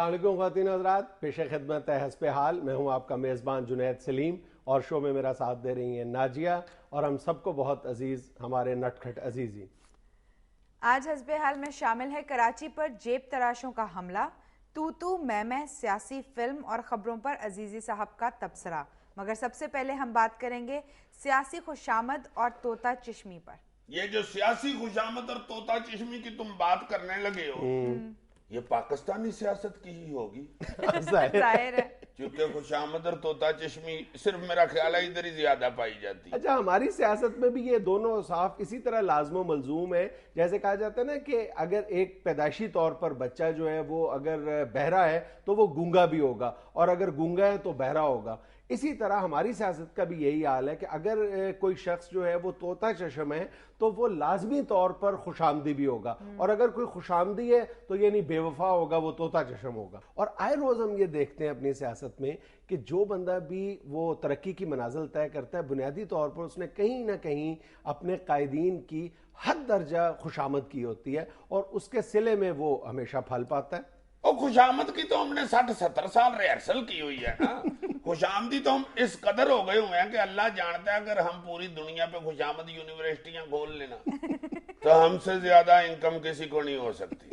السلام علیکم خواتین حضرات، پیش خدمت ہے حسب حال. میں ہوں آپ کا میزبان جنید سلیم اور شو میں میرا ساتھ دے رہی ہیں ناجیہ اور ہم سب کو بہت عزیز ہمارے نٹ کھٹ عزیزی. آج حسب حال میں شامل ہے کراچی پر جیب تراشوں کا حملہ، تو میں سیاسی فلم اور خبروں پر عزیزی صاحب کا تبصرہ. مگر سب سے پہلے ہم بات کریں گے سیاسی خوشامد اور طوطا چشمی پر. یہ جو سیاسی خوشامد اور طوطا چشمی کی تم بات کرنے لگے ہو، یہ پاکستانی سیاست کی ہی ہوگی. ظاہر ہے، کیونکہ خوشامد اور طوطا چشمی صرف میرا خیال ہے ادھر ہی زیادہ پائی جاتی. اچھا، ہماری سیاست میں بھی یہ دونوں صاف اسی طرح لازم و ملزوم ہے. جیسے کہا جاتا ہے نا کہ اگر ایک پیدائشی طور پر بچہ جو ہے وہ اگر بہرا ہے تو وہ گونگا بھی ہوگا، اور اگر گونگا ہے تو بہرا ہوگا. اسی طرح ہماری سیاست کا بھی یہی حال ہے کہ اگر کوئی شخص جو ہے وہ طوطا چشم ہے تو وہ لازمی طور پر خوش آمدی بھی ہوگا، اور اگر کوئی خوش آمدی ہے تو یعنی بے وفا ہوگا، وہ طوطا چشم ہوگا. اور آئے روز ہم یہ دیکھتے ہیں اپنی سیاست میں کہ جو بندہ بھی وہ ترقی کی منازل طے کرتا ہے، بنیادی طور پر اس نے کہیں نہ کہیں اپنے قائدین کی حد درجہ خوشامد کی ہوتی ہے اور اس کے صلے میں وہ ہمیشہ پھل پاتا ہے. اور خوشامد کی تو ہم نے 60-70 سال ریہرسل کی ہوئی ہے نا. خوشامدی تو ہم اس قدر ہو گئے ہوئے ہیں کہ اللہ جانتا ہے اگر ہم پوری دنیا پہ خوشامد یونیورسٹیاں کھول لینا تو ہم سے زیادہ انکم کسی کو نہیں ہو سکتی.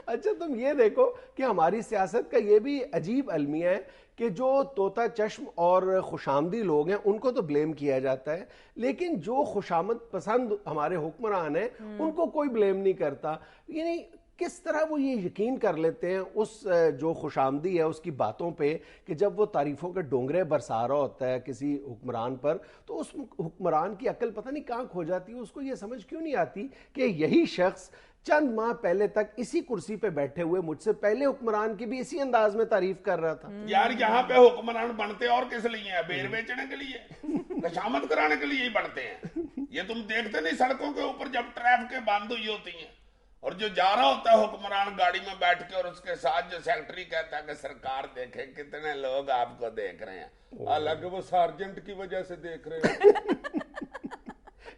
اچھا، تم یہ دیکھو کہ ہماری سیاست کا یہ بھی عجیب المیہ ہے کہ جو طوطا چشم اور خوشامدی لوگ ہیں ان کو تو بلیم کیا جاتا ہے، لیکن جو خوشامد پسند ہمارے حکمران ہیں ان کو کوئی بلیم نہیں کرتا. یعنی کس طرح وہ یہ یقین کر لیتے ہیں اس جو خوش آمدی ہے اس کی باتوں پہ کہ جب وہ تعریفوں کے ڈونگرے برسا رہا ہوتا ہے کسی حکمران پر تو اس حکمران کی عقل پتہ نہیں کہاں کھو جاتی ہے. اس کو یہ سمجھ کیوں نہیں آتی کہ یہی شخص چند ماہ پہلے تک اسی کرسی پہ بیٹھے ہوئے مجھ سے پہلے حکمران کی بھی اسی انداز میں تعریف کر رہا تھا. یار یہاں پہ حکمران بنتے اور کس لیے ہیں؟ بیر بیچنے کے لیے، خوشامد کرانے کے لیے ہی بنتے ہیں. یہ تم دیکھتے نہیں سڑکوں کے اوپر جب ٹریفکیں بند ہوئی ہوتی ہیں اور جو جا رہا ہوتا ہے حکمران گاڑی میں بیٹھ کے اور اس کے ساتھ جو سیکٹری کہتا ہے کہ سرکار دیکھیں کتنے لوگ آپ کو دیکھ رہے ہیں، حالانکہ وہ سارجنٹ کی وجہ سے دیکھ رہے ہیں.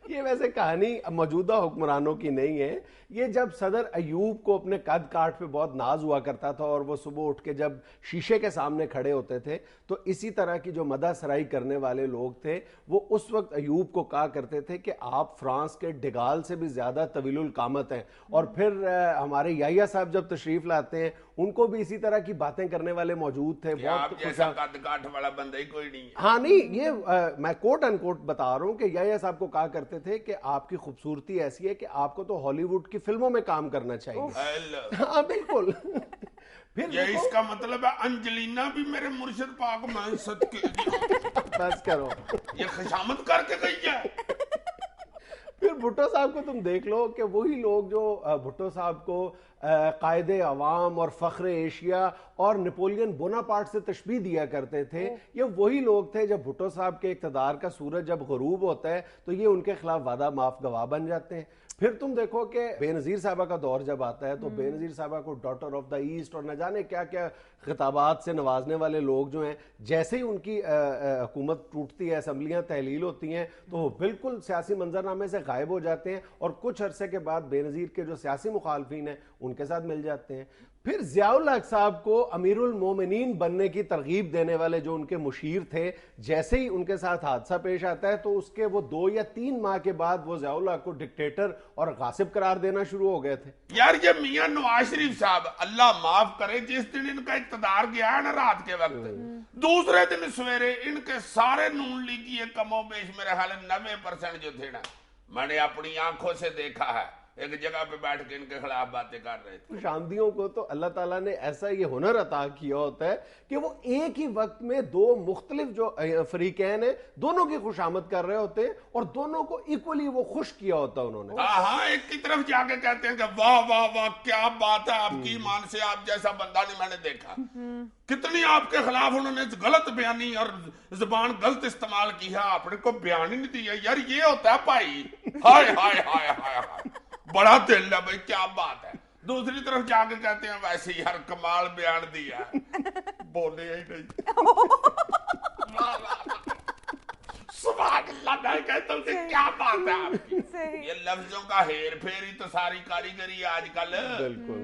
یہ ویسے کہانی موجودہ حکمرانوں کی نہیں ہے. یہ جب صدر ایوب کو اپنے قد کاٹ پہ بہت ناز ہوا کرتا تھا اور وہ صبح اٹھ کے جب شیشے کے سامنے کھڑے ہوتے تھے تو اسی طرح کی جو مدح سرائی کرنے والے لوگ تھے وہ اس وقت ایوب کو کہا کرتے تھے کہ آپ فرانس کے ڈگال سے بھی زیادہ طویل القامت ہیں. اور پھر ہمارے یحییٰ صاحب جب تشریف لاتے ہیں ان کو بھی اسی طرح کی باتیں کرنے والے موجود تھے. آپ جیسا قد کاٹ والا بندہ ہی کوئی نہیں ہے. ہاں نہیں، یہ میں کوٹ ان کوٹ بتا رہا ہوں کہ یحییٰ صاحب کو کہا کرتے تھے کہ آپ کی خوبصورتی ایسی ہے کہ آپ کو تو ہالی ووڈ کی فلموں میں کام کرنا چاہیے. ہاں بالکل. یہ اس کا مطلب ہے انجلینا بھی میرے مرشد پاک میں صدقے بس کرو، یہ خوشامد کر کے گئی ہے. پھر بھٹو صاحب کو تم دیکھ لو کہ وہی لوگ جو بھٹو صاحب کو قائد عوام اور فخر ایشیا اور نیپولین بوناپارٹ سے تشبیہ دیا کرتے تھے، یہ وہی لوگ تھے جب بھٹو صاحب کے اقتدار کا سورج جب غروب ہوتا ہے تو یہ ان کے خلاف وعدہ معاف گواہ بن جاتے ہیں. پھر تم دیکھو کہ بے نظیر صاحبہ کا دور جب آتا ہے تو بے نظیر صاحبہ کو ڈاٹر آف دا ایسٹ اور نہ جانے کیا کیا خطابات سے نوازنے والے لوگ جو ہیں، جیسے ہی ان کی حکومت ٹوٹتی ہے، اسمبلیاں تحلیل ہوتی ہیں تو وہ بالکل سیاسی منظرنامے سے غائب ہو جاتے ہیں اور کچھ عرصے کے بعد بے نظیر کے جو سیاسی مخالفین ہیں ان کے ساتھ مل جاتے ہیں. پھر ضیاء الحق صاحب کو امیر المومنین بننے کی ترغیب دینے والے جو ان کے مشیر تھے، جیسے ہی ان کے ساتھ حادثہ پیش آتا ہے تو اس کے وہ 2 یا 3 ماہ کے بعد وہ ضیاء الحق کو ڈکٹیٹر اور غاصب قرار دینا شروع ہو گئے تھے. یار یہ میاں نواز شریف صاحب اللہ معاف کرے، جس دن ان کا اقتدار گیا ہے نا رات کے وقت، دوسرے دن سویرے ان کے سارے نون لیگی کم و بیش میرے حال 90% جو تھے نا، میں نے اپنی آنکھوں سے دیکھا ہے ایک جگہ پہ بیٹھ کے ان کے خلاف باتیں کر رہے تھے. خوشامدیوں کو تو اللہ تعالیٰ نے ایسا یہ ہنر عطا کیا ہوتا ہے کہ وہ ایک ہی وقت میں 2 مختلف جو فریقین ہیں دونوں کی خوشامد کر رہے ہوتے ہیں اور دونوں کو ایکولی وہ خوش کیا ہوتا ہے انہوں نے. ہاں ایک کی طرف جا کے کہتے ہیں کہ واہ واہ واہ کیا بات ہے، آپ کی ایمان سے آپ جیسا بندہ نہیں میں نے دیکھا. کتنی آپ کے خلاف انہوں نے غلط بیانی اور زبان غلط استعمال کی ہے، آپ نے کوئی بیان ہی نہیں دیا. یار یہ ہوتا ہے بھائی، ہائے ہائے ہائے ہائے ہائے بڑا دل ہے بھائی، کیا بات ہے. دوسری طرف جا کے کہتے ہیں ویسے یار کمال بیان دیا ہے، بولے ہی نہیں. سبحان اللہ، میں کہتا ہوں کہ کیا بات ہے آپ کی. یہ لفظوں کا ہیر پھیر ہی تو ساری کاریگری آج کل. بالکل.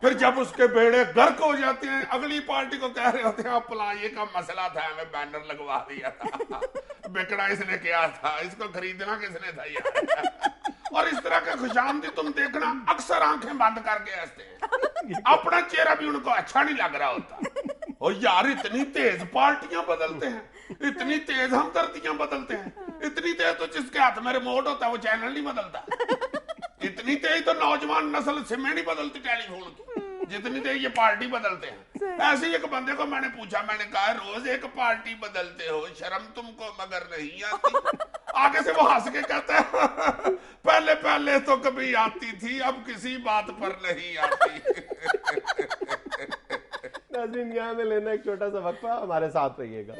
پھر جب اس کے بیڑے غرق ہو جاتے ہیں اگلی پارٹی کو کہہ رہے ہوتے ہیں اب فلاں کا مسئلہ تھا ہمیں بینر لگوا دیا تھا، بکڑا اس نے کیا تھا، اس کو خریدنا کس نے تھا یار۔ اور اس طرح کے خوشامدی تم دیکھنا اکثر آنکھیں بند کر کے ہنستے ہیں، اپنا چہرہ بھی ان کو اچھا نہیں لگ رہا ہوتا۔ اور یار اتنی تیز پارٹیاں بدلتے ہیں، اتنی تیز ہمدردیاں بدلتے ہیں، اتنی تیز تو جس کے ہاتھ میں ریموٹ ہوتا ہے وہ چینل نہیں بدلتا، اتنی تیز تو نوجوان نسل سمیں نہیں بدلتی ٹیلی فون کی جتنی تیز یہ پارٹی بدلتے ہیں۔ ایسے ہی ایک بندے کو میں نے پوچھا، میں نے کہا روز ایک پارٹی بدلتے ہو، شرم تم کو مگر نہیں آتی؟ آگے سے وہ ہنس کے کہتا ہے پہلے پہلے تو کبھی آتی تھی اب کسی بات پر نہیں آتی۔ ناظرین یہاں میں لینا ایک چھوٹا سا وقفہ، ہمارے ساتھ رہیے گا۔